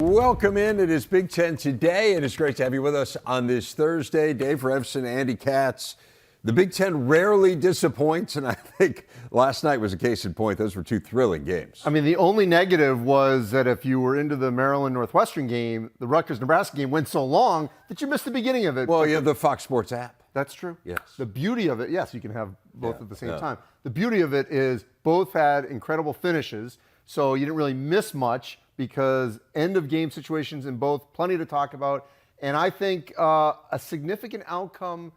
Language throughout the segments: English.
Welcome in. It is Big Ten today, and it's great to have you with us on this Thursday. Dave Revson, Andy Katz. The Big Ten rarely disappoints, and I think last night was a case in point. Those were two thrilling games. I mean, the only negative was that if you were into the Maryland-Northwestern game, the Rutgers-Nebraska game went so long that you missed the beginning of it. Well, you have the Fox Sports app. That's true. Yes. The beauty of it, yes, you can have both at the same time. The beauty of it is both had incredible finishes, so you didn't really miss much because end-of-game situations in both, plenty to talk about, and I think a significant outcome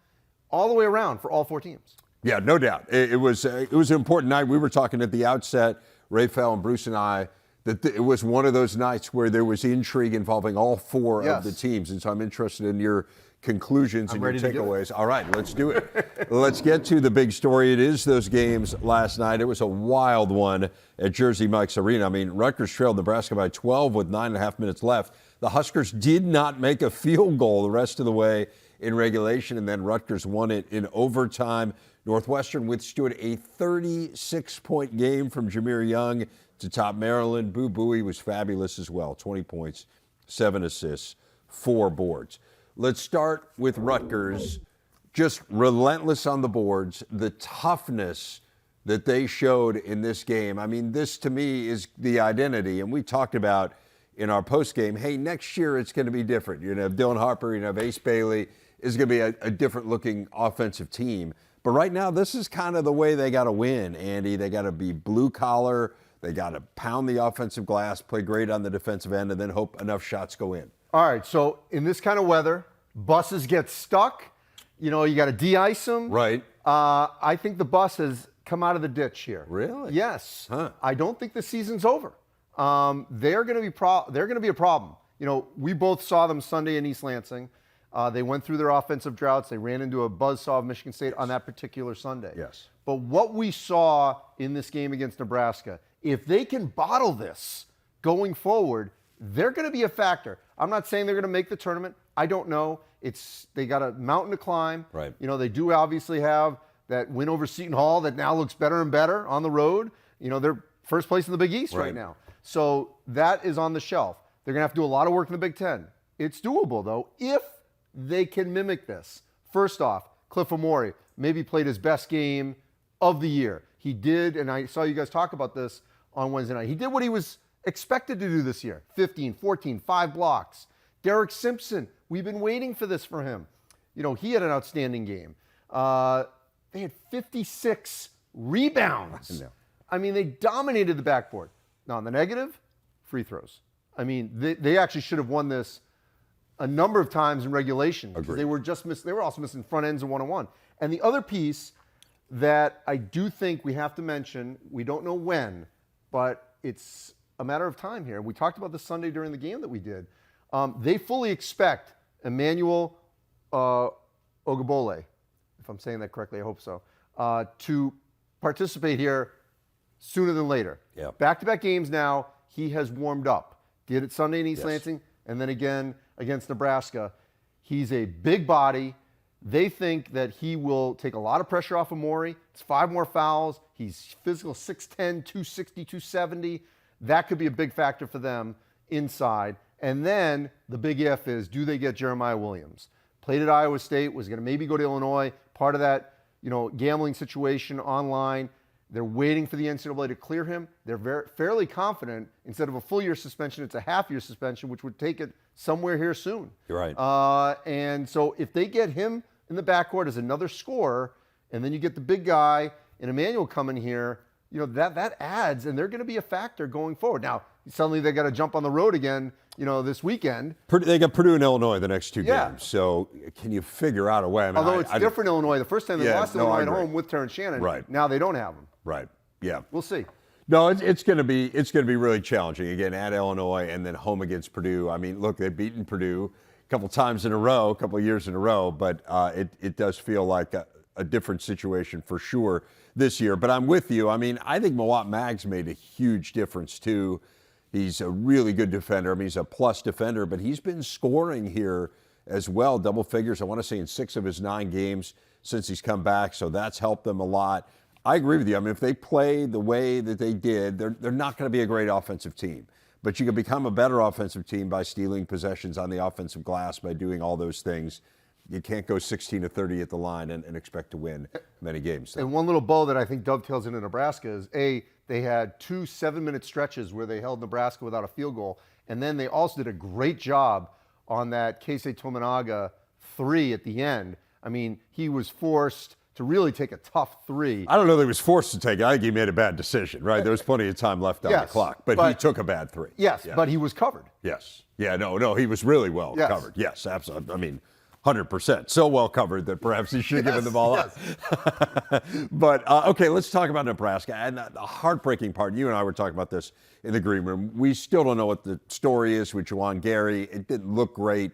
all the way around for all four teams. Yeah, no doubt. It was an important night. We were talking at the outset, Rafael and Bruce and I, that it was one of those nights where there was intrigue involving all four of the teams, and so I'm interested in your conclusions and your takeaways. All right, let's do it. Let's get to the big story. It is those games last night. It was a wild one at Jersey Mike's Arena. I mean, Rutgers trailed Nebraska by 12 with 9.5 minutes left. The Huskers did not make a field goal the rest of the way in regulation, and then Rutgers won it in overtime. Northwestern withstood a 36-point game from Jameer Young to top Maryland. Boo Buie was fabulous as well, 20 points, 7 assists, 4 boards. Let's start with Rutgers. Just relentless on the boards, the toughness that they showed in this game. I mean, this to me is the identity, and we talked about in our postgame, hey, next year it's going to be different. You're going to have Dylan Harper, you're going to have Ace Bailey. It's going to be a different-looking offensive team. But right now, this is kind of the way they got to win, Andy. They got to be blue-collar. They got to pound the offensive glass, play great on the defensive end, and then hope enough shots go in. All right, so in this kind of weather, buses get stuck. You know, you got to de-ice them. Right. I think the bus has come out of the ditch here. Really? Yes. Huh. I don't think the season's over. They're going to be a problem. You know, we both saw them Sunday in East Lansing. They went through their offensive droughts. They ran into a buzzsaw of Michigan State on that particular Sunday. Yes. But what we saw in this game against Nebraska, if they can bottle this going forward, they're going to be a factor. I'm not saying they're going to make the tournament. I don't know. They got a mountain to climb. Right. You know, they do obviously have that win over Seton Hall that now looks better and better on the road. You know, they're first place in the Big East right now. So that is on the shelf. They're going to have to do a lot of work in the Big Ten. It's doable, though, if they can mimic this. First off, Cliff Amore maybe played his best game of the year. He did, and I saw you guys talk about this on Wednesday night. He did what he was expected to do this year. 15, 14, 5 blocks. Derek Simpson, we've been waiting for this for him. You know, he had an outstanding game. They had 56 rebounds. I mean, they dominated the backboard. Now, on the negative, free throws. I mean, they actually should have won this a number of times in regulation. Agreed. They were also missing front ends and one-on-one. And the other piece that I do think we have to mention, we don't know when, but it's a matter of time here. We talked about this Sunday during the game that we did. They fully expect Emmanuel Ogbole, if I'm saying that correctly, I hope so, to participate here sooner than later. Yeah. Back-to-back games now, he has warmed up. Did it Sunday in East Lansing, and then again against Nebraska. He's a big body. They think that he will take a lot of pressure off of Amore. It's 5 more fouls. He's physical, 6'10", 260, 270. That could be a big factor for them inside. And then the big if is, do they get Jeremiah Williams? Played at Iowa State, was going to maybe go to Illinois, part of that, you know, gambling situation online. They're waiting for the NCAA to clear him. They're fairly confident. Instead of a full-year suspension, it's a half-year suspension, which would take it somewhere here soon. You're right. And so if they get him in the backcourt as another scorer, and then you get the big guy and Emmanuel coming here, you know, that adds, and they're going to be a factor going forward. Now, suddenly they got to jump on the road again, you know, this weekend. They got Purdue and Illinois the next 2 games. So can you figure out a way? I mean, although it's different Illinois. The first time they lost Illinois at home with Terrence Shannon. Right. Now they don't have him. Right. Yeah. We'll see. No, it's going to be really challenging again at Illinois and then home against Purdue. I mean, look, they've beaten Purdue a couple times in a row, a couple of years in a row, but it does feel like a different situation for sure this year. But I'm with you. I mean, I think Mawot Mag's made a huge difference too. He's a really good defender. I mean, he's a plus defender, but he's been scoring here as well, double figures. I want to say in 6 of his 9 games since he's come back, so that's helped them a lot. I agree with you. I mean, if they play the way that they did, they're not going to be a great offensive team. but you can become a better offensive team by stealing possessions on the offensive glass, by doing all those things. You can't go 16-30 at the line and expect to win many games. So. And one little bow that I think dovetails into Nebraska is, they had 2 7-minute stretches where they held Nebraska without a field goal, and then they also did a great job on that Keisei Tominaga 3 at the end. I mean, he was forced to really take a tough 3. I don't know that he was forced to take it. I think he made a bad decision, right? There was plenty of time left on the clock, but he took a bad 3. Yes, but he was covered. Yes. Yeah, no, he was really well covered. Yes, absolutely. I mean, 100%. So well covered that perhaps he should have given the ball up. But, okay, let's talk about Nebraska. And the heartbreaking part, you and I were talking about this in the green room. We still don't know what the story is with Juwan Gary. It didn't look great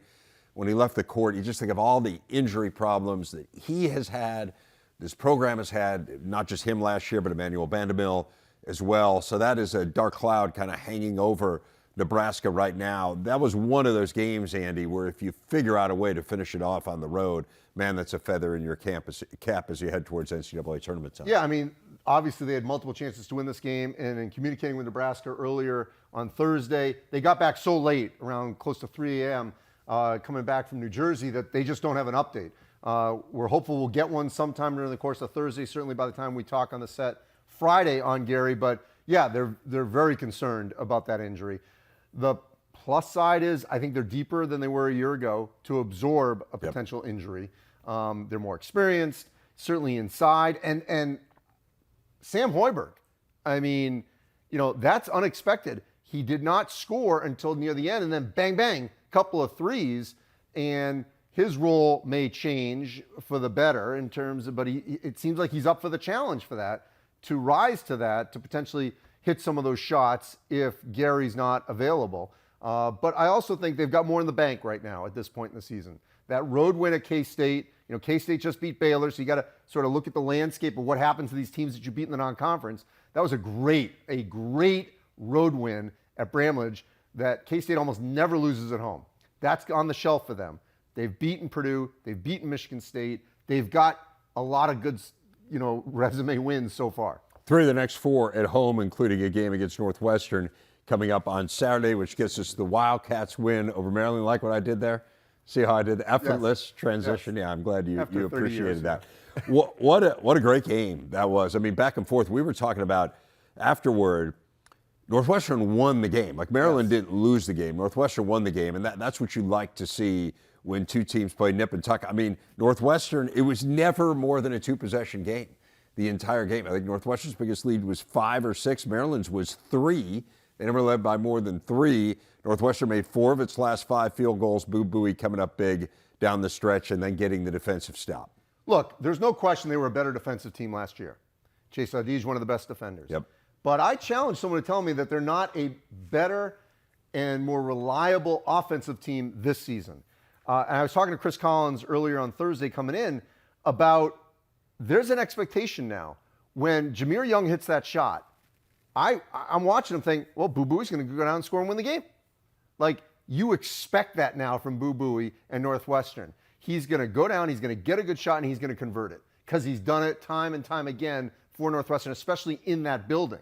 when he left the court. You just think of all the injury problems that he has had, this program has had, not just him last year, but Emmanuel Vanderbilt as well. So that is a dark cloud kind of hanging over Nebraska right now. That was one of those games, Andy, where if you figure out a way to finish it off on the road, man, that's a feather in your cap as you head towards NCAA tournament time. Yeah, I mean, obviously they had multiple chances to win this game, and in communicating with Nebraska earlier on Thursday, they got back so late, around close to 3 a.m., coming back from New Jersey, that they just don't have an update. We're hopeful we'll get one sometime during the course of Thursday, certainly by the time we talk on the set Friday on Gary, but yeah, they're very concerned about that injury. The plus side is I think they're deeper than they were a year ago to absorb a potential injury. They're more experienced, certainly inside. And Sam Hoiberg, I mean, that's unexpected. He did not score until near the end, and then bang, bang, couple of threes. And his role may change for the better in terms of, but it seems like he's up for the challenge for that, to rise to that, to potentially hit some of those shots if Gary's not available. But I also think they've got more in the bank right now at this point in the season. That road win at K-State, K-State just beat Baylor, so you got to sort of look at the landscape of what happens to these teams that you beat in the non-conference. That was a great road win at Bramlage that K-State almost never loses at home. That's on the shelf for them. They've beaten Purdue, they've beaten Michigan State, they've got a lot of good, resume wins so far. 3 of the next 4 at home, including a game against Northwestern coming up on Saturday, which gets us the Wildcats win over Maryland. Like what I did there? See how I did the effortless transition? Yes. Yeah, I'm glad you appreciated that. What a great game that was. I mean, back and forth. We were talking about afterward, Northwestern won the game. Like Maryland didn't lose the game. Northwestern won the game, and that's what you like to see when two teams play nip and tuck. I mean, Northwestern, it was never more than a 2-possession game. The entire game. I think Northwestern's biggest lead was 5 or 6. Maryland's was 3. They never led by more than 3. Northwestern made 4 of its last 5 field goals. Boo Buie coming up big down the stretch and then getting the defensive stop. Look, there's no question they were a better defensive team last year. Chase Audige, one of the best defenders. Yep. But I challenge someone to tell me that they're not a better and more reliable offensive team this season. And I was talking to Chris Collins earlier on Thursday coming in about there's an expectation now. When Jameer Young hits that shot, I'm watching him think, well, Boo Buie's going to go down and score and win the game. Like, you expect that now from Boo Buie and Northwestern. He's going to go down, he's going to get a good shot, and he's going to convert it because he's done it time and time again for Northwestern, especially in that building.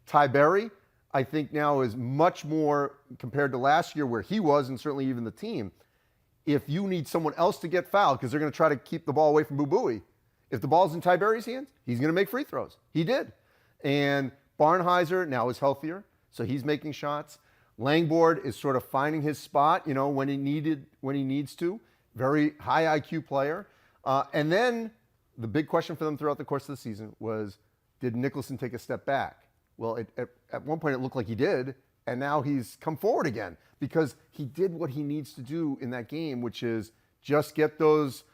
Ty Berry, I think now is much more, compared to last year where he was, and certainly even the team, if you need someone else to get fouled because they're going to try to keep the ball away from Boo Buie, if the ball's in Ty Berry's hands, he's going to make free throws. He did. And Barnheiser now is healthier, so he's making shots. Langboard is sort of finding his spot, when he needs to. Very high IQ player. And then the big question for them throughout the course of the season was, did Nicholson take a step back? Well, at one point it looked like he did, and now he's come forward again because he did what he needs to do in that game, which is just get those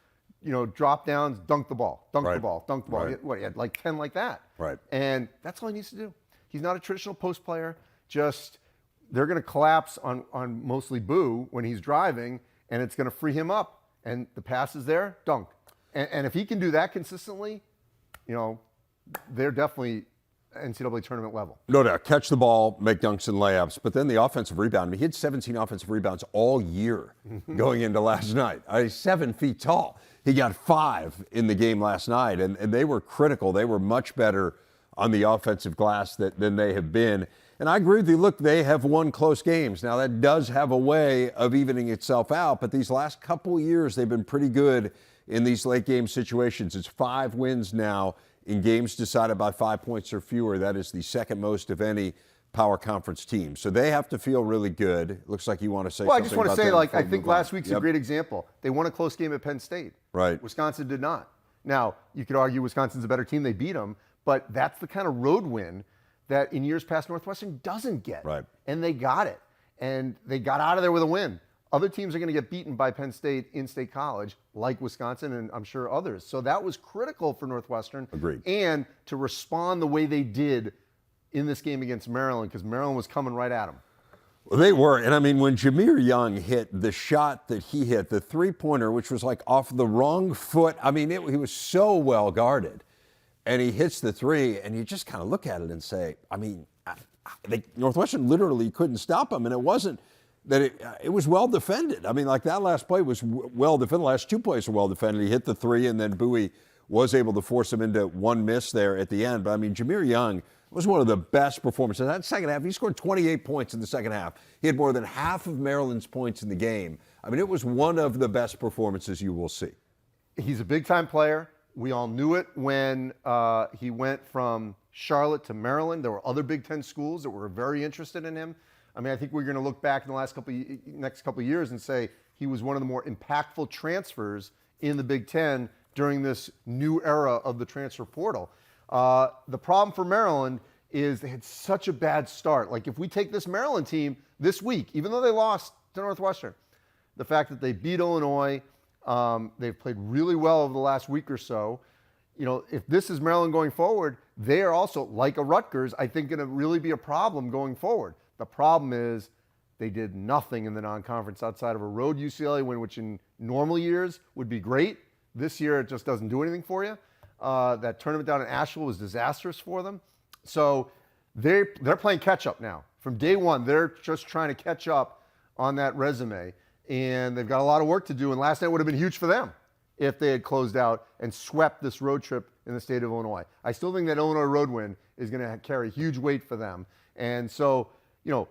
drop downs, dunk the ball, dunk the ball. Right. He had like 10 like that. Right. And that's all he needs to do. He's not a traditional post player. Just they're going to collapse on mostly Boo when he's driving, and it's going to free him up. And the pass is there, dunk. And if he can do that consistently, they're definitely NCAA tournament level. No doubt. Catch the ball, make dunks and layups. But then the offensive rebound. I mean, he had 17 offensive rebounds all year going into last night. He's 7 feet tall. He got 5 in the game last night, and they were critical. They were much better on the offensive glass than they have been. And I agree with you. Look, they have won close games. Now, that does have a way of evening itself out, but these last couple years, they've been pretty good in these late game situations. It's 5 wins now in games decided by 5 points or fewer. That is the second most of any power conference team. So they have to feel really good. It looks like you want to say well, something. I just want to say, like, I think last week's a great example. They won a close game at Penn State. Right. Wisconsin did not. Now, you could argue Wisconsin's a better team. They beat them. But that's the kind of road win that in years past Northwestern doesn't get. Right. And they got it. And they got out of there with a win. Other teams are going to get beaten by Penn State in State College, like Wisconsin and I'm sure others. So that was critical for Northwestern. Agreed. And to respond the way they did in this game against Maryland, because Maryland was coming right at them. Well, they were. And I mean, when Jameer Young hit the shot that he hit, the three-pointer, which was like off the wrong foot, I mean, he was so well guarded. And he hits the three, and you just kind of look at it and say, I mean, Northwestern literally couldn't stop him, and it wasn't that it was well defended. I mean, like that last play was well defended. The last 2 plays were well defended. He hit the three, and then Bowie was able to force him into one miss there at the end. But I mean, Jameer Young was one of the best performances. That second half, he scored 28 points in the second half. He had more than half of Maryland's points in the game. I mean, it was one of the best performances you will see. He's a big-time player. We all knew it when he went from Charlotte to Maryland. There were other Big Ten schools that were very interested in him. I mean, I think we're going to look back in the next couple of years and say he was one of the more impactful transfers in the Big Ten during this new era of the transfer portal. The problem for Maryland is they had such a bad start. Like, if we take this Maryland team this week, even though they lost to Northwestern, the fact that they beat Illinois, they've played really well over the last week or so. You know, if this is Maryland going forward, they are also, like a Rutgers, I think going to really be a problem going forward. The problem is they did nothing in the non-conference outside of a road UCLA win, which in normal years would be great. This year, it just doesn't do anything for you. That tournament down in Asheville was disastrous for them. So they're playing catch-up now. From day one, they're just trying to catch up on that resume. And they've got a lot of work to do. And last night would have been huge for them if they had closed out and swept this road trip in the state of Illinois. I still think that Illinois road win is going to carry huge weight for them. And so, you know,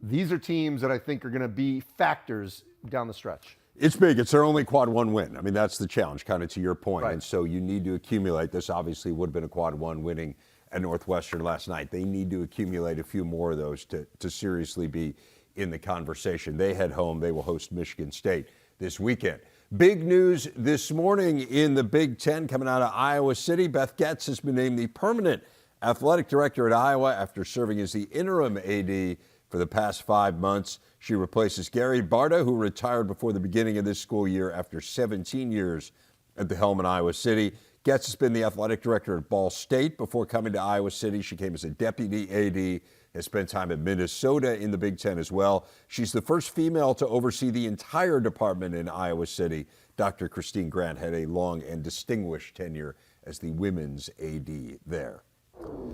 these are teams that I think are going to be factors down the stretch. It's big. It's their only quad one win. I mean, that's the challenge, kind of to your point. Right. And so you need to accumulate. This obviously would have been a quad one winning at Northwestern last night. They need to accumulate a few more of those to seriously be in the conversation. They head home. They will host Michigan State this weekend. Big news this morning in the Big Ten coming out of Iowa City. Beth Getz has been named the permanent athletic director at Iowa after serving as the interim AD for the past 5 months. She replaces Gary Barta, who retired before the beginning of this school year after 17 years at the helm in Iowa City. Getz has been the athletic director at Ball State before coming to Iowa City. She came as a deputy AD, has spent time at Minnesota in the Big Ten as well. She's the first female to oversee the entire department in Iowa City. Dr. Christine Grant had a long and distinguished tenure as the women's AD there.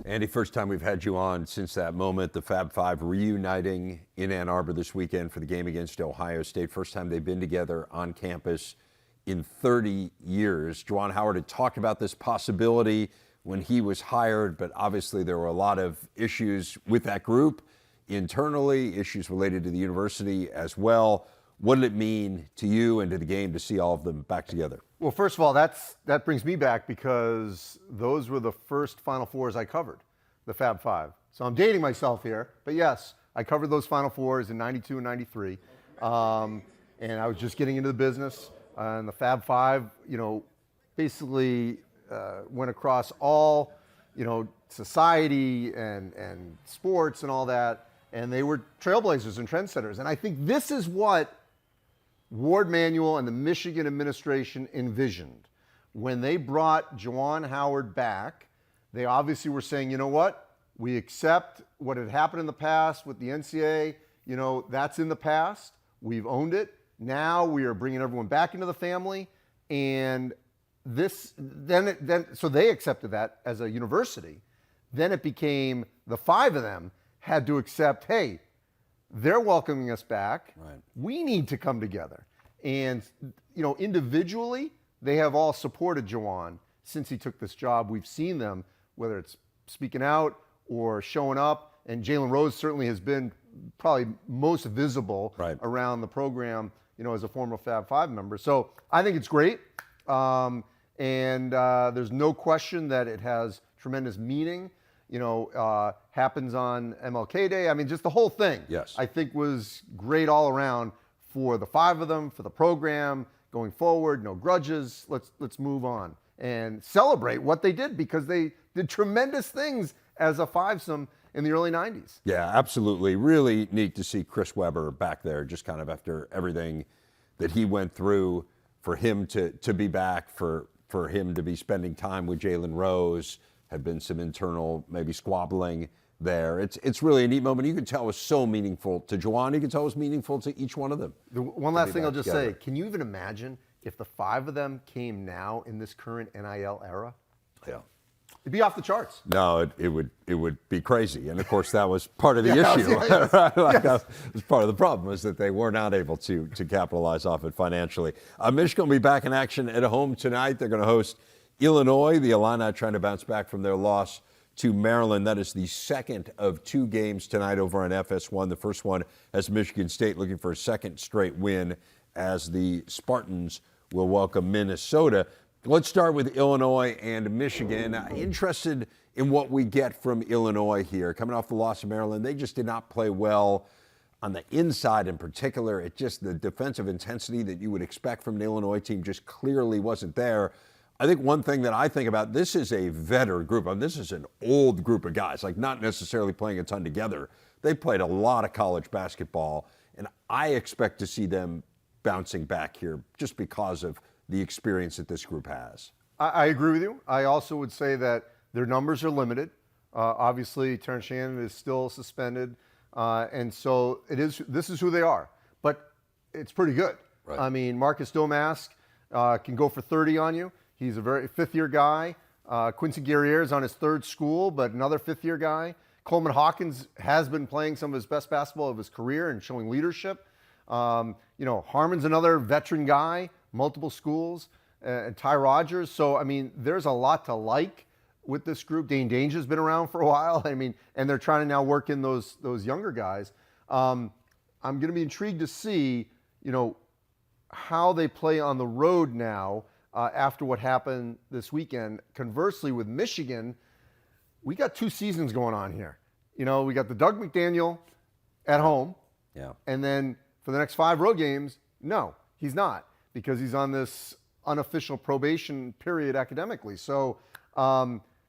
Andy, first time we've had you on since that moment, the Fab Five reuniting in Ann Arbor this weekend for the game against Ohio State. First time they've been together on campus in 30 years. Juwan Howard had talked about this possibility when he was hired, but obviously there were a lot of issues with that group internally, issues related to the university as well. What did it mean to you and to the game to see all of them back together? Well, first of all, that brings me back because those were the first Final Fours I covered, the Fab Five. So I'm dating myself here, but yes, I covered those Final Fours in 92 and 93. And I was just getting into the business. And the Fab Five, you know, basically went across all, you know, society and sports and all that. And they were trailblazers and trendsetters. And I think this is what Ward Manuel and the Michigan administration envisioned. When they brought Juwan Howard back, they obviously were saying, you know what? We accept what had happened in the past with the NCAA. You know, that's in the past. We've owned it. Now we are bringing everyone back into the family. And so they accepted that as a university. Then it became the five of them had to accept, hey, they're welcoming us back. Right. We need to come together. And, you know, individually, they have all supported Juwan since he took this job. We've seen them, whether it's speaking out or showing up And Jalen Rose certainly has been probably most visible around the program, as a former Fab Five member. So I think it's great. And there's no question that it has tremendous meaning. Happens on MLK Day. I mean, just the whole thing, I think was great all around for the 5 of them, for the program going forward. No grudges. Let's move on and celebrate what they did, because they did tremendous things as a fivesome in the early 90s. Yeah, absolutely. Really neat to see Chris Webber back there, just kind of after everything that he went through, for him to be back, for him to be spending time with Jalen Rose. Had been some internal maybe squabbling there. It's really a neat moment. You can tell it was so meaningful to Juwan. You can tell it was meaningful to each one of them. The one last thing I'll just say, can you even imagine if the 5 of them came now in this current NIL era? Yeah. It'd be off the charts. No, it would be crazy. And of course that was part of the issue. That was part of the problem, was that they were not able to capitalize off it financially. Michigan will be back in action at home tonight. They're going to host Illinois. The Illini trying to bounce back from their loss to Maryland. That is the second of 2 games tonight over on FS1. The first one has Michigan State looking for a second straight win, as the Spartans will welcome Minnesota. Let's start with Illinois and Michigan. Interested in what we get from Illinois here. Coming off the loss of Maryland, they just did not play well on the inside in particular. It just, the defensive intensity that you would expect from an Illinois team just clearly wasn't there. I think one thing that I think about, this is a veteran group. I mean, this is an old group of guys, like not necessarily playing a ton together. They played a lot of college basketball, and I expect to see them bouncing back here just because of the experience that this group has. I agree with you. I also would say that their numbers are limited. Obviously, Terrence Shannon is still suspended, and so this is who they are. But it's pretty good. Right. I mean, Marcus Domask can go for 30 on you. He's a very fifth-year guy. Quincy Guerriere is on his 3rd school, but another fifth-year guy. Coleman Hawkins has been playing some of his best basketball of his career and showing leadership. Harmon's another veteran guy, multiple schools, and Ty Rogers. So, I mean, there's a lot to like with this group. Dane Danger's been around for a while. I mean, and they're trying to now work in those younger guys. I'm going to be intrigued to see, how they play on the road now after what happened this weekend. Conversely, with Michigan, we got 2 seasons going on here. We got the Doug McDaniel at home. Yeah. And then for the next 5 road games, no, he's not, because he's on this unofficial probation period academically. So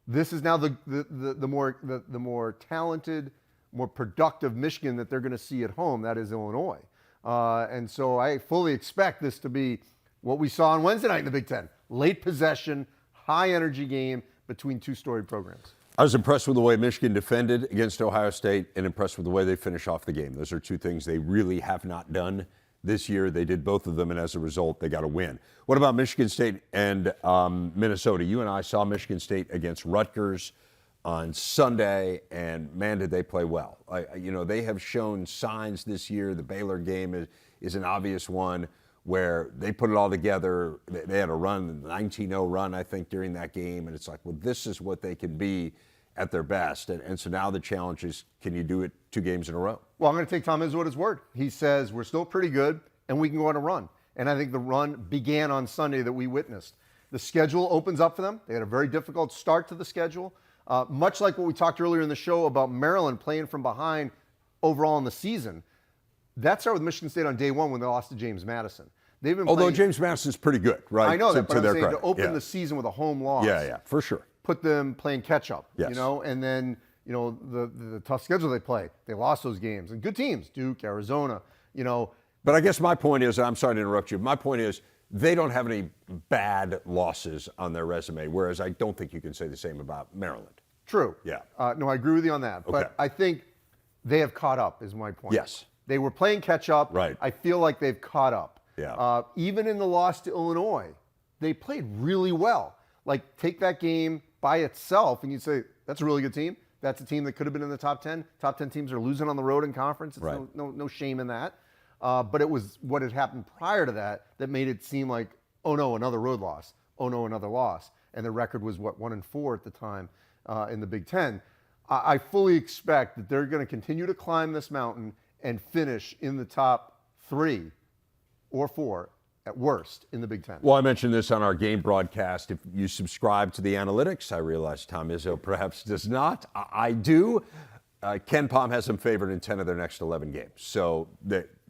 this is now the more talented, more productive Michigan that they're going to see at home. That is Illinois. And so I fully expect this to be what we saw on Wednesday night in the Big Ten. Late possession, high energy game between 2 storied programs. I was impressed with the way Michigan defended against Ohio State, and impressed with the way they finish off the game. Those are 2 things they really have not done this year. They did both of them, and as a result, they got a win. What about Michigan State and Minnesota? You and I saw Michigan State against Rutgers on Sunday, and man, did they play well. They have shown signs this year. The Baylor game is an obvious one where they put it all together. They had a run, a 19-0 run, I think, during that game, and it's like, well, this is what they can be at their best. And so now the challenge is, can you do it 2 games in a row? Well, I'm going to take Tom Izzo at his word. He says we're still pretty good, and we can go on a run. And I think the run began on Sunday that we witnessed. The schedule opens up for them. They had a very difficult start to the schedule, much like what we talked earlier in the show about Maryland playing from behind overall in the season. That started with Michigan State on day 1 when they lost to James Madison. They've been Although James Madison's pretty good, right? I know that, but I'm saying credit. to open the season with a home loss. Yeah, for sure. Put them playing catch up, Yes. and then, the tough schedule they play. They lost those games. And good teams, Duke, Arizona, But I guess my point is, and I'm sorry to interrupt you, my point is they don't have any bad losses on their resume, whereas I don't think you can say the same about Maryland. True. Yeah. No, I agree with you on that. Okay. But I think they have caught up, is my point. Yes. They were playing catch up. Right. I feel like they've caught up. Yeah. Even in the loss to Illinois, they played really well. Like, take that game by itself and you'd say, that's a really good team. That's a team that could have been in the top 10. Top 10 teams are losing on the road in conference. It's right. no shame in that. But it was what had happened prior to that made it seem like, oh no, another road loss. Oh no, another loss. And the record was, 1-4 at the time in the Big Ten. I fully expect that they're going to continue to climb this mountain and finish in the top 3 or 4 at worst in the Big Ten. Well, I mentioned this on our game broadcast. If you subscribe to the analytics, I realize Tom Izzo perhaps does not. I do. Ken Pom has them favored in 10 of their next 11 games. So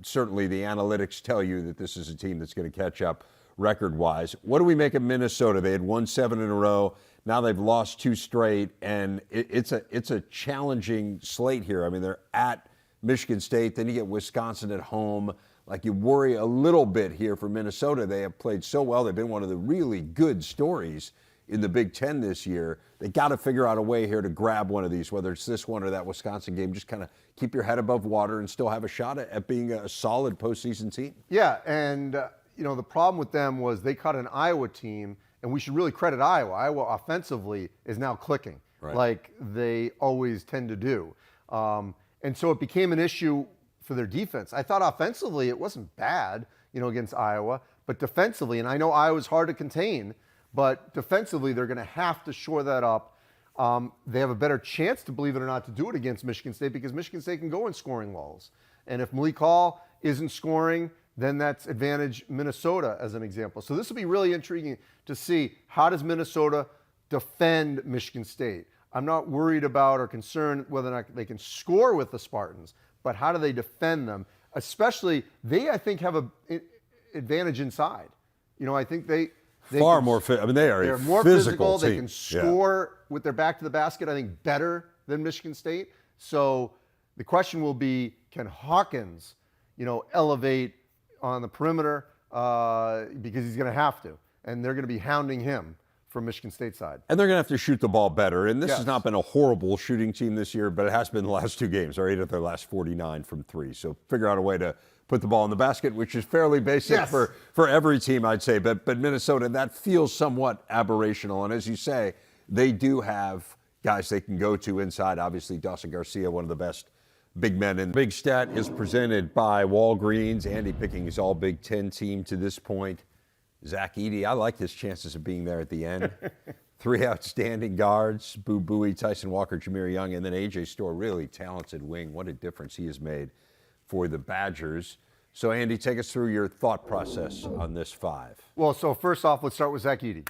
certainly the analytics tell you that this is a team that's going to catch up record-wise. What do we make of Minnesota? They had won 7 in a row. Now they've lost 2 straight, and it's a challenging slate here. I mean, they're at Michigan State, then you get Wisconsin at home. Like, you worry a little bit here for Minnesota. They have played so well. They've been one of the really good stories in the Big Ten this year. They got to figure out a way here to grab one of these, whether it's this one or that Wisconsin game. Just kind of keep your head above water and still have a shot at being a solid postseason team. Yeah, and the problem with them was they caught an Iowa team, and we should really credit Iowa. Iowa offensively is now clicking, like they always tend to do. And so it became an issue for their defense. I thought offensively it wasn't bad, against Iowa, but defensively, and I know Iowa's hard to contain, but defensively they're going to have to shore that up. They have a better chance, to believe it or not, to do it against Michigan State because Michigan State can go in scoring lulls. And if Malik Hall isn't scoring, then that's advantage Minnesota as an example. So this will be really intriguing to see, how does Minnesota defend Michigan State? I'm not worried about or concerned whether or not they can score with the Spartans, but how do they defend them? Especially, they, I think, have an advantage inside. I think they far more fit. I mean, they're more physical They team. can score with their back to the basket, I think, better than Michigan State. So the question will be, can Hawkins, elevate on the perimeter because he's going to have to, and they're going to be hounding him from Michigan State side. And they're going to have to shoot the ball better. And this Yes. has not been a horrible shooting team this year, but it has been the last 2 games. They're 8 of their last 49 from 3. So figure out a way to put the ball in the basket, which is fairly basic Yes. for every team, I'd say. But Minnesota, that feels somewhat aberrational. And as you say, they do have guys they can go to inside. Obviously, Dawson Garcia, one of the best big men. And Big Stat is presented by Walgreens. Andy picking his all Big Ten team to this point. Zach Edey, I like his chances of being there at the end. 3 outstanding guards, Boo Buie, Tyson Walker, Jameer Young, and then A.J. Storr, really talented wing. What a difference he has made for the Badgers. So, Andy, take us through your thought process on this 5. Well, so first off, let's start with Zach Edey.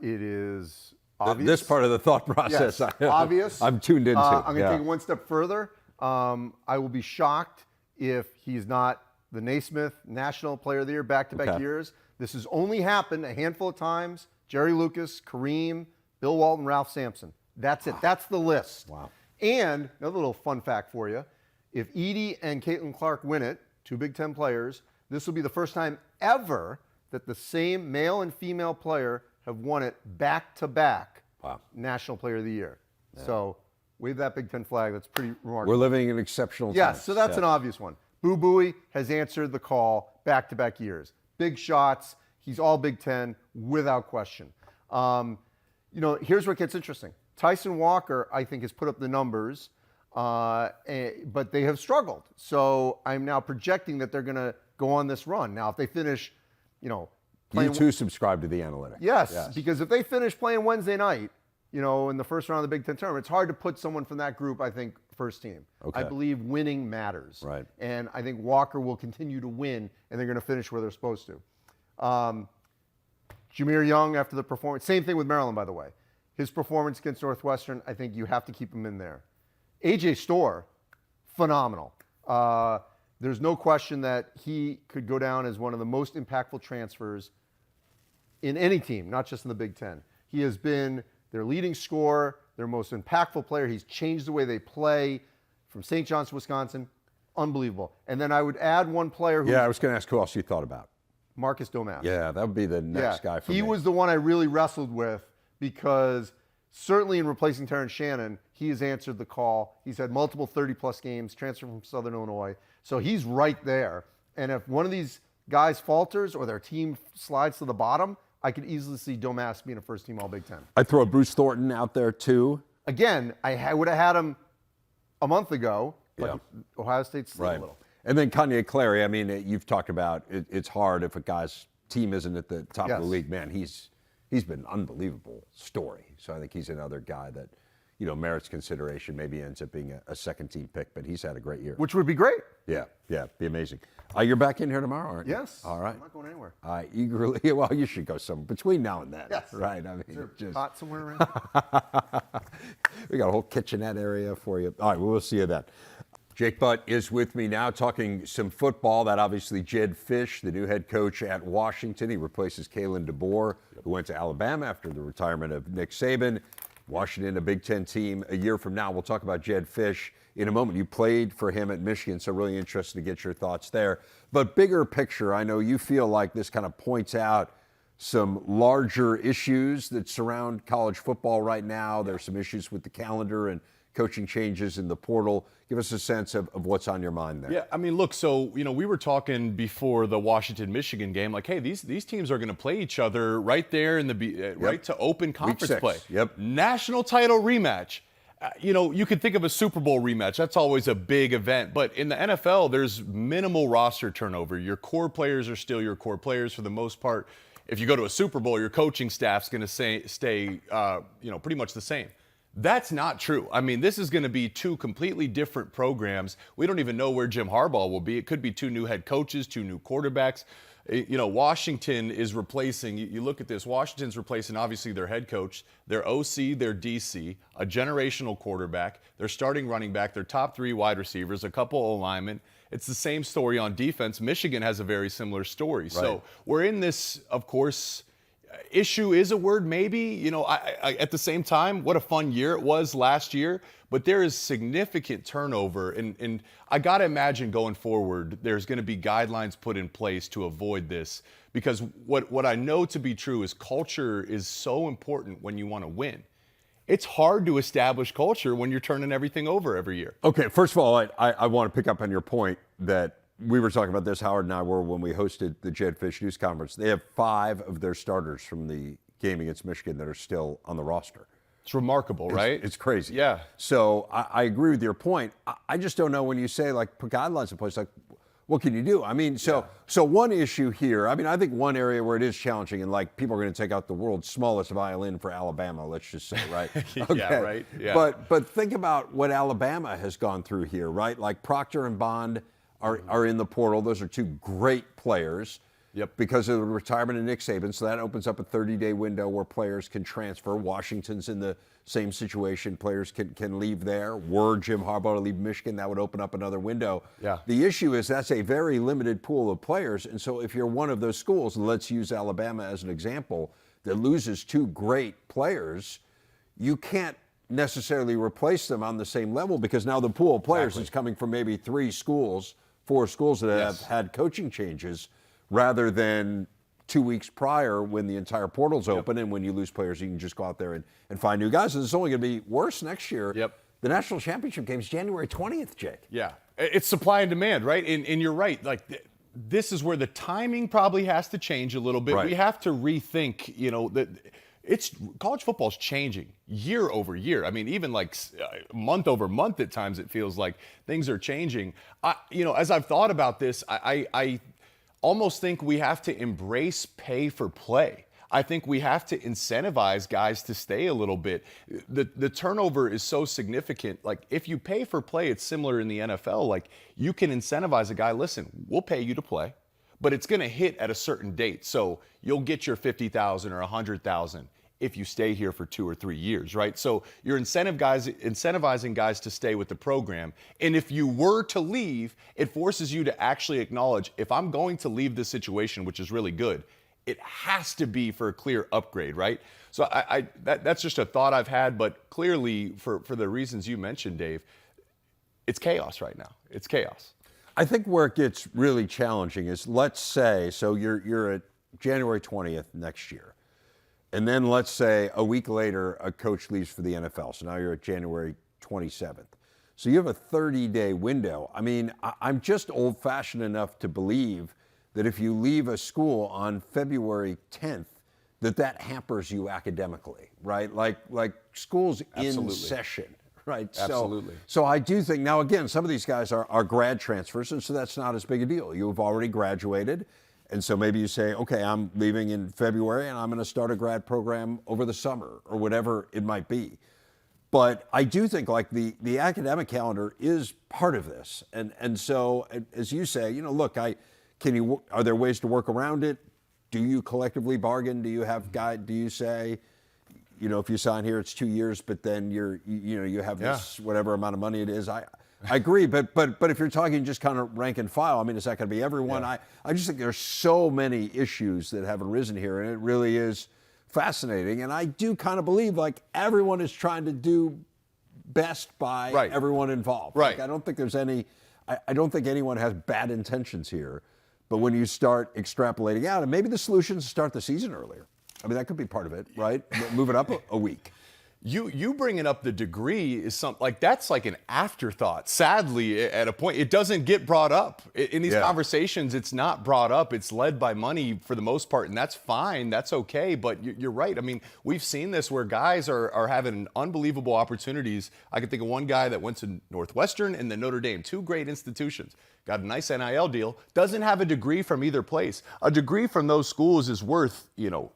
It is obvious. This part of the thought process, Yes, obvious. I'm tuned into. I'm going to take it one step further. I will be shocked if he's not the Naismith National Player of the Year back-to-back years. This has only happened a handful of times. Jerry Lucas, Kareem, Bill Walton, Ralph Sampson. That's it. That's the list. Wow. And another little fun fact for you. If Edey and Caitlin Clark win it, 2 Big Ten players, this will be the first time ever that the same male and female player have won it back-to-back. Wow. National Player of the Year. Yeah. So wave that Big Ten flag. That's pretty remarkable. We're living in exceptional times. Yes, so that's an obvious one. Boo Buie has answered the call back-to-back years. Big shots. He's all Big Ten without question. Here's what gets interesting. Tyson Walker, I think, has put up the numbers, but they have struggled. So I'm now projecting that they're going to go on this run. Now, if they finish, playing, you too subscribe to the analytics. Yes, because if they finish playing Wednesday night, in the first round of the Big Ten tournament, it's hard to put someone from that group, I think, first team. Okay. I believe winning matters. Right. And I think Walker will continue to win, and they're going to finish where they're supposed to. Jameer Young, after the performance, same thing with Maryland, by the way. His performance against Northwestern, I think you have to keep him in there. A.J. Storr, phenomenal. There's no question that he could go down as one of the most impactful transfers in any team, not just in the Big Ten. He has been their leading scorer, their most impactful player. He's changed the way they play from St. John's, Wisconsin. Unbelievable. And then I would add one player who... Yeah, I was going to ask who else you thought about. Marcus Domask. Yeah, that would be the next guy for me. He was the one I really wrestled with because certainly in replacing Terrence Shannon, he has answered the call. He's had multiple 30-plus games, transferred from Southern Illinois. So he's right there. And if one of these guys falters or their team slides to the bottom, I could easily see Domask being a first-team All-Big Ten. I'd throw Bruce Thornton out there, too. Again, I would have had him a month ago, but Ohio State's still a little. And then Kanye Clary, I mean, you've talked about it's hard if a guy's team isn't at the top of the league. Man, he's been an unbelievable story. So I think he's another guy that, merits consideration. Maybe ends up being a second-team pick, but he's had a great year. Which would be great. Yeah, be amazing. You're back in here tomorrow, aren't you? Yes. All right. I'm not going anywhere. I eagerly. Well, you should go somewhere between now and then. Yes. Right. I mean, Is there just pot somewhere around? we got a whole kitchenette area for you. All right, well, we'll see you then. Jake Butt is with me now talking some football. That obviously Jedd Fisch, the new head coach at Washington. He replaces Kalen DeBoer, who went to Alabama after the retirement of Nick Saban. Washington, a Big Ten team a year from now. We'll talk about Jedd Fisch in a moment. You played for him at Michigan, so really interested to get your thoughts there. But bigger picture, I know you feel like this kind of points out some larger issues that surround college football right now. There's some issues with the calendar and coaching changes in the portal. Give us a sense of what's on your mind there. Yeah, I mean, look, so, we were talking before the Washington-Michigan game, like, hey, these teams are going to play each other right there in the right to open conference play. Yep. National title rematch. You could think of a Super Bowl rematch. That's always a big event. But in the NFL, there's minimal roster turnover. Your core players are still your core players for the most part. If you go to a Super Bowl, your coaching staff's going to stay pretty much the same. That's not true. I mean, this is going to be two completely different programs. We don't even know where Jim Harbaugh will be. It could be two new head coaches, two new quarterbacks. Washington is replacing, you look at this, Washington's replacing obviously their head coach, their OC, their DC, a generational quarterback, their starting running back, their top three wide receivers, a couple of linemen. It's the same story on defense. Michigan has a very similar story. Right. So we're in this, of course, issue is a word maybe. I at the same time, what a fun year it was last year, but there is significant turnover, and I got to imagine going forward there's going to be guidelines put in place to avoid this, because what I know to be true is culture is so important when you want to win. It's hard to establish culture when you're turning everything over every year. Okay, first of all, I want to pick up on your point that we were talking about this, Howard and I were, when we hosted the Jedd Fisch News Conference. They have 5 of their starters from the game against Michigan that are still on the roster. It's remarkable, right? It's crazy. Yeah. So I agree with your point. I just don't know when you say, like, put guidelines in place, like, what can you do? I mean, so one issue here, I mean, I think one area where it is challenging, and like people are going to take out the world's smallest violin for Alabama, let's just say, right? Okay. Yeah, right. Yeah. But think about what Alabama has gone through here, right? Like Proctor and Bond are in the portal. Those are 2 great players. Yep. Because of the retirement of Nick Saban, so that opens up a 30-day window where players can transfer. Washington's in the same situation. Players can leave there. Were Jim Harbaugh to leave Michigan, that would open up another window. Yeah. The issue is that's a very limited pool of players, and so if you're one of those schools, and let's use Alabama as an example, that loses 2 great players, you can't necessarily replace them on the same level, because now the pool of players is coming from maybe 3 schools, 4 schools that have had coaching changes, rather than 2 weeks prior when the entire portal's open. And when you lose players, you can just go out there and find new guys. And it's only going to be worse next year. Yep. The national championship game is January 20th, Jake. Yeah. It's supply and demand, right? And you're right. Like, this is where the timing probably has to change a little bit. Right. We have to rethink, that college football's changing year over year. I mean, even like month over month at times it feels like things are changing. As I've thought about this, I almost think we have to embrace pay for play. I think we have to incentivize guys to stay a little bit. The turnover is so significant. Like, if you pay for play, it's similar in the NFL. Like, you can incentivize a guy, listen, we'll pay you to play, but it's going to hit at a certain date. So you'll get your $50,000 or $100,000 if you stay here for 2 or 3 years, right? So you're incentivizing guys to stay with the program. And if you were to leave, it forces you to actually acknowledge, if I'm going to leave this situation, which is really good, it has to be for a clear upgrade, right? So that's just a thought I've had, but clearly for the reasons you mentioned, Dave, it's chaos right now. It's chaos. I think where it gets really challenging is, let's say, so you're at January 20th next year. And then let's say a week later, a coach leaves for the NFL. So now you're at January 27th. So you have a 30-day window. I mean, I'm just old-fashioned enough to believe that if you leave a school on February 10th, that hampers you academically, right? Like schools in session, right? Absolutely. So I do think, now again, some of these guys are grad transfers, and so that's not as big a deal. You've already graduated. And so maybe you say, okay, I'm leaving in February and I'm going to start a grad program over the summer or whatever it might be. But I do think like the academic calendar is part of this. And so as you say, look, are there ways to work around it? Do you collectively bargain? Do you have do you say, if you sign here, it's 2 years, but then you have this whatever amount of money it is. I agree, but if you're talking just kind of rank and file, I mean, is that going to be everyone? Yeah. I just think there's so many issues that have arisen here, and it really is fascinating. And I do kind of believe like everyone is trying to do best by everyone involved. Right. Like, I don't think there's I don't think anyone has bad intentions here. But when you start extrapolating out, and maybe the solution is to start the season earlier. I mean, that could be part of it, right? Move it up a week. You bringing up the degree is that's like an afterthought. Sadly, at a point, it doesn't get brought up. In these conversations, it's not brought up. It's led by money for the most part, and that's fine. That's okay, but you're right. I mean, we've seen this where guys are having unbelievable opportunities. I can think of one guy that went to Northwestern and then Notre Dame, two great institutions. Got a nice NIL deal, doesn't have a degree from either place. A degree from those schools is worth,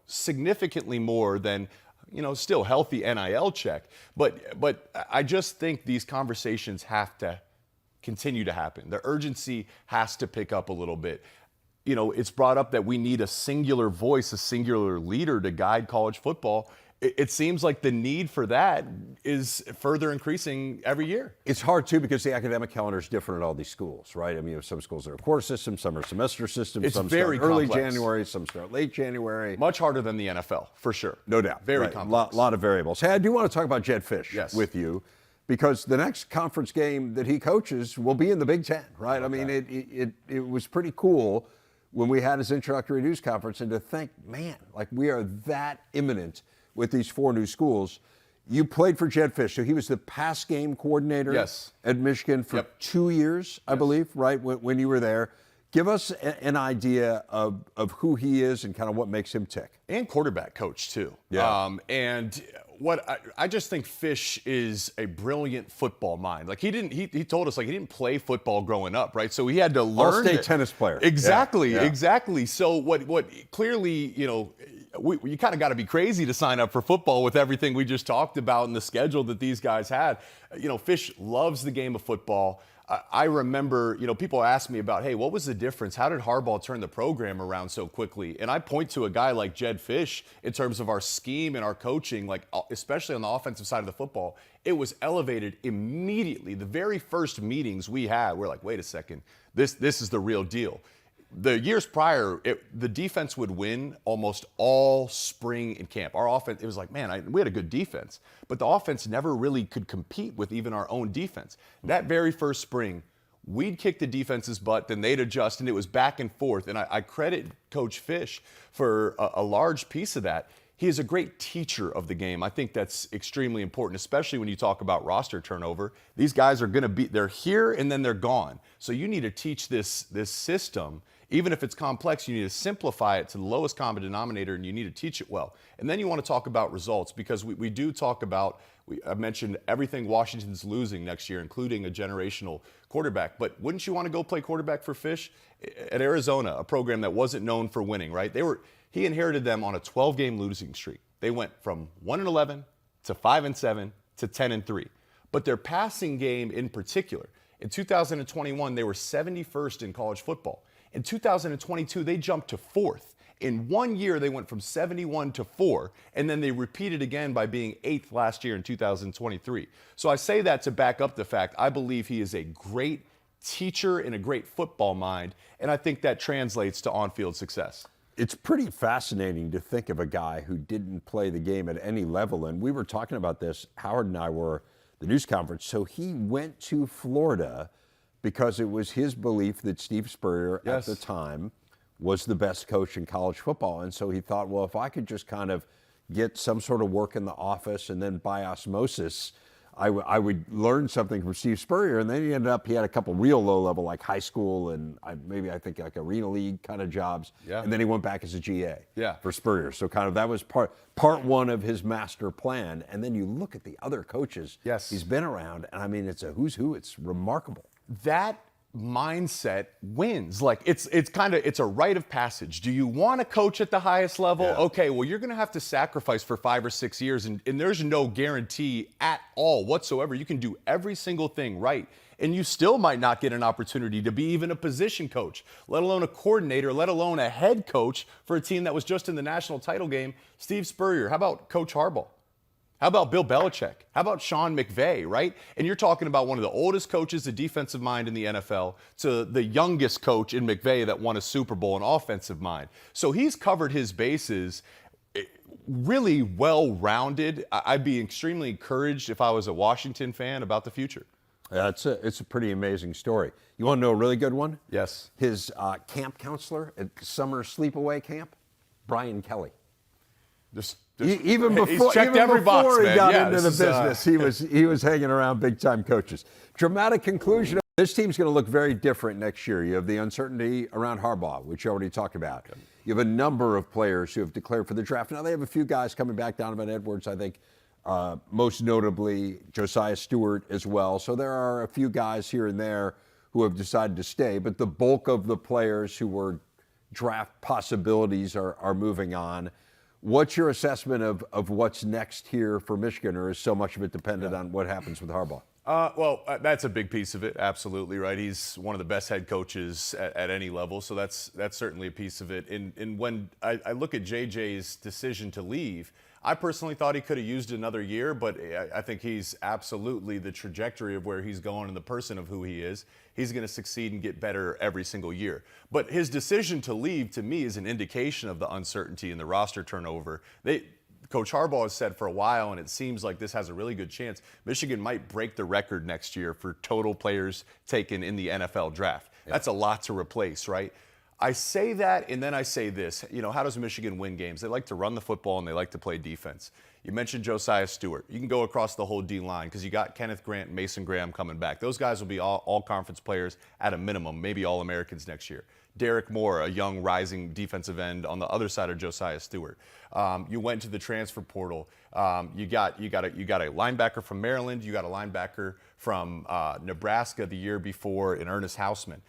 significantly more than still healthy NIL check. But I just think these conversations have to continue to happen. The urgency has to pick up a little bit. It's brought up that we need a singular voice, a singular leader to guide college football. It seems like the need for that is further increasing every year. It's hard, too, because the academic calendar is different at all these schools, right? I mean, some schools are a quarter system, some are semester systems, some very start early complex. January, some start late January. Much harder than the NFL, for sure. No doubt. Very complex. A lot of variables. Hey, I do want to talk about Jed Fish with you, because the next conference game that he coaches will be in the Big Ten, right? I mean, it was pretty cool when we had his introductory news conference, and to think, man, like we are that imminent with these 4 new schools. You played for Jed Fish, so he was the pass game coordinator at Michigan for 2 years, I believe, right, when you were there. Give us an idea of who he is and kind of what makes him tick. And quarterback coach, too. Yeah. And what I just think Fish is a brilliant football mind. Like he told us like he didn't play football growing up, right? So he had to learn. All-state tennis player. Exactly, exactly. So what clearly, you kind of got to be crazy to sign up for football with everything we just talked about and the schedule that these guys had. Fish loves the game of football. I remember, people ask me about, hey, what was the difference? How did Harbaugh turn the program around so quickly? And I point to a guy like Jed Fish in terms of our scheme and our coaching, like especially on the offensive side of the football. It was elevated immediately. The very first meetings we had, we're like, wait a second, this is the real deal. The years prior, the defense would win almost all spring in camp. Our offense, it was like, man, we had a good defense, but the offense never really could compete with even our own defense. That very first spring, we'd kick the defense's butt, then they'd adjust, and it was back and forth. And I credit Coach Fish for a large piece of that. He is a great teacher of the game. I think that's extremely important, especially when you talk about roster turnover. These guys are going to they're here and then they're gone. So you need to teach this system. Even if it's complex, you need to simplify it to the lowest common denominator, and you need to teach it well. And then you want to talk about results, because we do talk about, I mentioned everything Washington's losing next year, including a generational quarterback. But wouldn't you want to go play quarterback for Fish? At Arizona, a program that wasn't known for winning, right? He inherited them on a 12-game losing streak. They went from 1-11 to 5-7 to 10-3. But their passing game in particular, in 2021, they were 71st in college football. In 2022, they jumped to 4th. In 1 year, they went from 71 to 4, and then they repeated again by being 8th last year in 2023. So I say that to back up the fact I believe he is a great teacher and a great football mind, and I think that translates to on-field success. It's pretty fascinating to think of a guy who didn't play the game at any level, and we were talking about this, Howard and I were at the news conference, so he went to Florida because it was his belief that Steve Spurrier at the time was the best coach in college football. And so he thought, well, if I could just kind of get some sort of work in the office and then by osmosis, I would learn something from Steve Spurrier. And then he had a couple real low level, like high school and I think like Arena League kind of jobs. Yeah. And then he went back as a GA for Spurrier. So kind of that was part one of his master plan. And then you look at the other coaches he's been around, and I mean, it's a who's who. It's remarkable. That mindset wins. Like it's a rite of passage. Do you want to coach at the highest level? Yeah. Okay, well, you're going to have to sacrifice for 5 or 6 years, and there's no guarantee at all whatsoever. You can do every single thing right, and you still might not get an opportunity to be even a position coach, let alone a coordinator, let alone a head coach for a team that was just in the national title game. Steve Spurrier, how about Coach Harbaugh? How about Bill Belichick? How about Sean McVay, right? And you're talking about one of the oldest coaches, a defensive mind in the NFL, to the youngest coach in McVay that won a Super Bowl, an offensive mind. So he's covered his bases really well-rounded. I'd be extremely encouraged if I was a Washington fan about the future. It's a pretty amazing story. You want to know a really good one? Yes. His camp counselor at summer sleepaway camp, Brian Kelly. Even before, he got into the business, he was hanging around big-time coaches. Dramatic conclusion. This team's going to look very different next year. You have the uncertainty around Harbaugh, which you already talked about. You have a number of players who have declared for the draft. Now, they have a few guys coming back, Donovan Edwards, I think, most notably Josiah Stewart as well. So there are a few guys here and there who have decided to stay, but the bulk of the players who were draft possibilities are moving on. What's your assessment of what's next here for Michigan, or is so much of it dependent on what happens with Harbaugh? That's a big piece of it, absolutely, right? He's one of the best head coaches at any level, so that's certainly a piece of it. And when I look at JJ's decision to leave, I personally thought he could have used another year, but I think he's absolutely the trajectory of where he's going and the person of who he is. He's going to succeed and get better every single year. But his decision to leave, to me, is an indication of the uncertainty in the roster turnover. Coach Harbaugh has said for a while, and it seems like this has a really good chance, Michigan might break the record next year for total players taken in the NFL draft. Yeah. That's a lot to replace, right? I say that, and then I say this. How does Michigan win games? They like to run the football, and they like to play defense. You mentioned Josiah Stewart. You can go across the whole D line because you got Kenneth Grant and Mason Graham coming back. Those guys will be all conference players at a minimum, maybe All-Americans next year. Derek Moore, a young rising defensive end on the other side of Josiah Stewart. You went to the transfer portal. You got a linebacker from Maryland. You got a linebacker from Nebraska the year before in Ernest Hausman.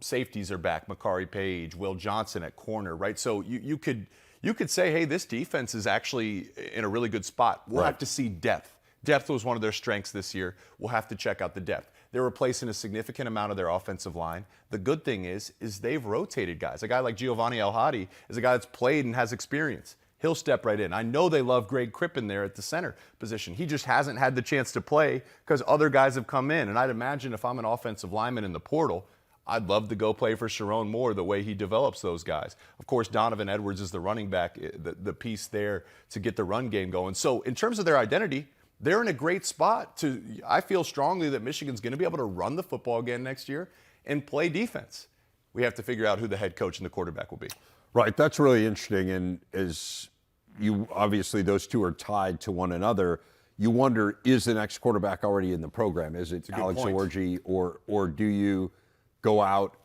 Safeties are back. Makari Page, Will Johnson at corner, right? So you could say, hey, this defense is actually in a really good spot. We'll have to see depth. Depth was one of their strengths this year. We'll have to check out the depth. They're replacing a significant amount of their offensive line. The good thing is they've rotated guys. A guy like Giovanni El-Hadi is a guy that's played and has experience. He'll step right in. I know they love Greg Crippen there at the center position. He just hasn't had the chance to play because other guys have come in. And I'd imagine if I'm an offensive lineman in the portal, I'd love to go play for Sharon Moore the way he develops those guys. Of course, Donovan Edwards is the running back, the piece there to get the run game going. So in terms of their identity, they're in a great spot. I feel strongly that Michigan's going to be able to run the football again next year and play defense. We have to figure out who the head coach and the quarterback will be. Right, that's really interesting. And obviously those two are tied to one another. You wonder, is the next quarterback already in the program? Is it Alex Orji, or do you go out?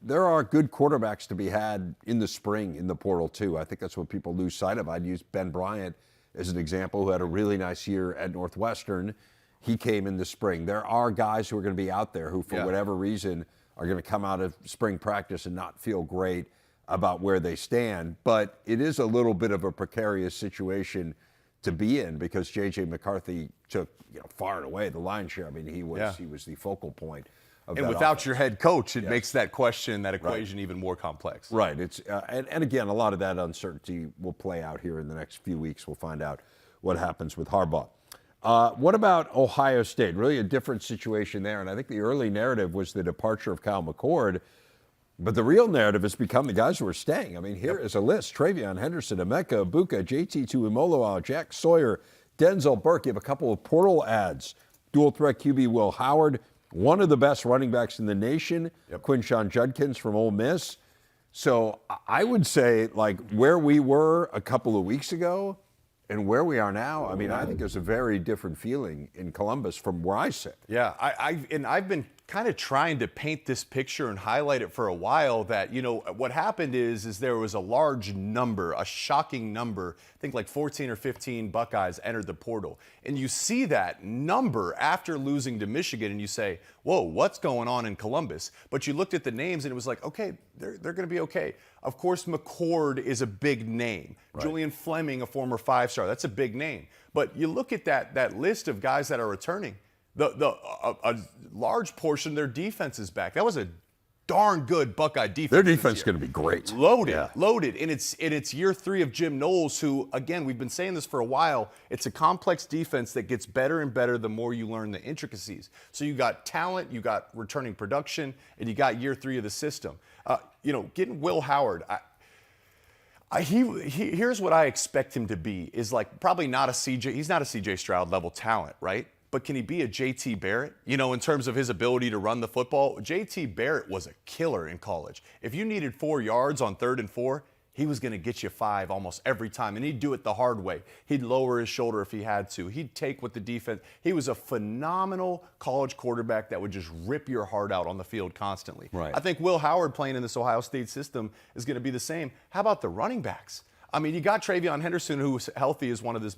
There are good quarterbacks to be had in the spring in the portal too. I think that's what people lose sight of. I'd use Ben Bryant as an example, who had a really nice year at Northwestern. He came in the spring. There are guys who are going to be out there who, for whatever reason, are going to come out of spring practice and not feel great about where they stand. But it is a little bit of a precarious situation to be in because J.J. McCarthy took far and away the lion's share. I mean, he was the focal point. And without your head coach, it makes that question, that equation even more complex. Right. It's and again, a lot of that uncertainty will play out here in the next few weeks. We'll find out what happens with Harbaugh. What about Ohio State? Really a different situation there. And I think the early narrative was the departure of Kyle McCord. But the real narrative has become the guys who are staying. I mean, here is a list. Travion Henderson, Emeka Ibuka, JT Tuimoloau, Jack Sawyer, Denzel Burke. You have a couple of portal ads. Dual threat QB Will Howard. One of the best running backs in the nation, Quinshon Judkins from Ole Miss. So I would say, like, where we were a couple of weeks ago and where we are now, I mean, I think there's a very different feeling in Columbus from where I sit. Yeah, I've been kind of trying to paint this picture and highlight it for a while that, what happened is there was a large number, a shocking number, I think like 14 or 15 Buckeyes entered the portal. And you see that number after losing to Michigan and you say, whoa, what's going on in Columbus? But you looked at the names and it was like, okay, they're going to be okay. Of course, McCord is a big name. Right. Julian Fleming, a former 5-star, that's a big name. But you look at that list of guys that are returning, a large portion of their defense is back. That was a darn good Buckeye defense. Their defense is going to be great. Loaded. And it's year 3 of Jim Knowles, who, again, we've been saying this for a while. It's a complex defense that gets better and better the more you learn the intricacies. So you got talent, you got returning production, and you got year 3 of the system. Getting Will Howard, here's what I expect him to be, is like probably not a CJ. He's not a CJ Stroud level talent, right? But can he be a JT Barrett? In terms of his ability to run the football, JT Barrett was a killer in college. If you needed 4 yards on 3rd and 4, he was going to get you 5 almost every time, and he'd do it the hard way. He'd lower his shoulder if he had to. He'd take what the defense. He was a phenomenal college quarterback that would just rip your heart out on the field constantly. Right. I think Will Howard playing in this Ohio State system is going to be the same. How about the running backs? I mean, you got Travion Henderson, who's healthy, is one of his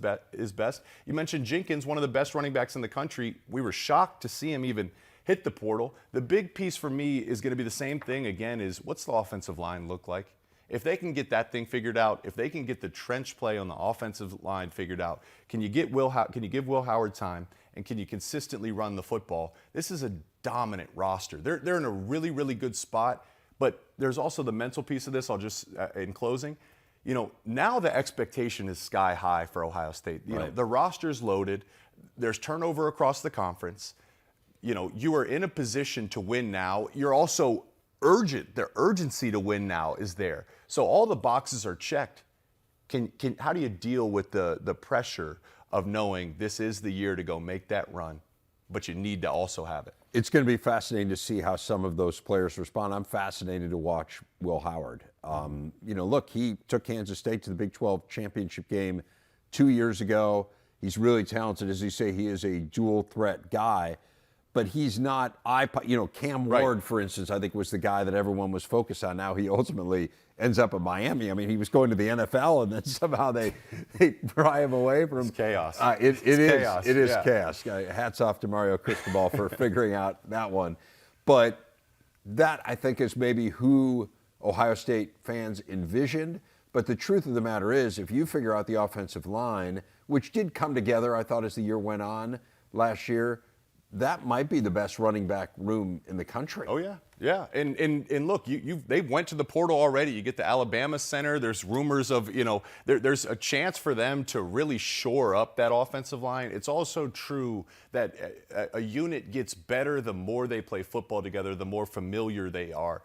best. You mentioned Jenkins, one of the best running backs in the country. We were shocked to see him even hit the portal. The big piece for me is going to be the same thing again, is what's the offensive line look like? If they can get that thing figured out, if they can get the trench play on the offensive line figured out, can you give Will Howard time, and can you consistently run the football? This is a dominant roster. They're in a really, really good spot, but there's also the mental piece of this. I'll just, in closing, now the expectation is sky high for Ohio State. The roster's loaded. There's turnover across the conference. You are in a position to win now. You're also urgent. The urgency to win now is there. So all the boxes are checked. How do you deal with the pressure of knowing this is the year to go make that run, but you need to also have it? It's going to be fascinating to see how some of those players respond. I'm fascinated to watch Will Howard. Look, he took Kansas State to the Big 12 championship game 2 years ago. He's really talented. As you say, he is a dual threat guy, but he's not Cam Ward, for instance, I think was the guy that everyone was focused on. Now he ultimately ends up at Miami. I mean, he was going to the NFL, and then somehow they pry him away from it's chaos. It's chaos. It is yeah. chaos. Hats off to Mario Cristobal for figuring out that one. But that, I think, is maybe who Ohio State fans envisioned. But the truth of the matter is, if you figure out the offensive line, which did come together, I thought, as the year went on last year, that might be the best running back room in the country. Oh, yeah. Yeah, and look, they went to the portal already. You get the Alabama center. There's rumors of, there's a chance for them to really shore up that offensive line. It's also true that a unit gets better the more they play football together, the more familiar they are.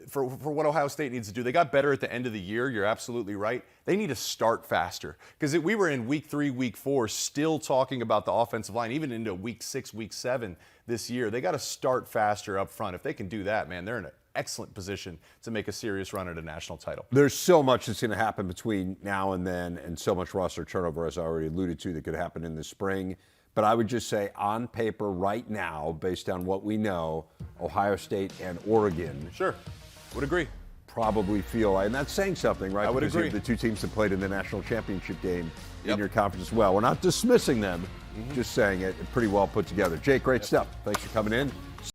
For what Ohio State needs to do, they got better at the end of the year. You're absolutely right. They need to start faster, because we were in week 3, week 4, still talking about the offensive line, even into week 6, week 7 this year. They got to start faster up front. If they can do that, man, they're in an excellent position to make a serious run at a national title. There's so much that's going to happen between now and then, and so much roster turnover, as I already alluded to, that could happen in the spring. But I would just say, on paper right now, based on what we know, Ohio State and Oregon. Sure, would agree. Probably feel, and that's saying something, right? I would agree. The two teams that played in the national championship game in your conference as well. We're not dismissing them, just saying it pretty well put together. Jake, great stuff. Thanks for coming in.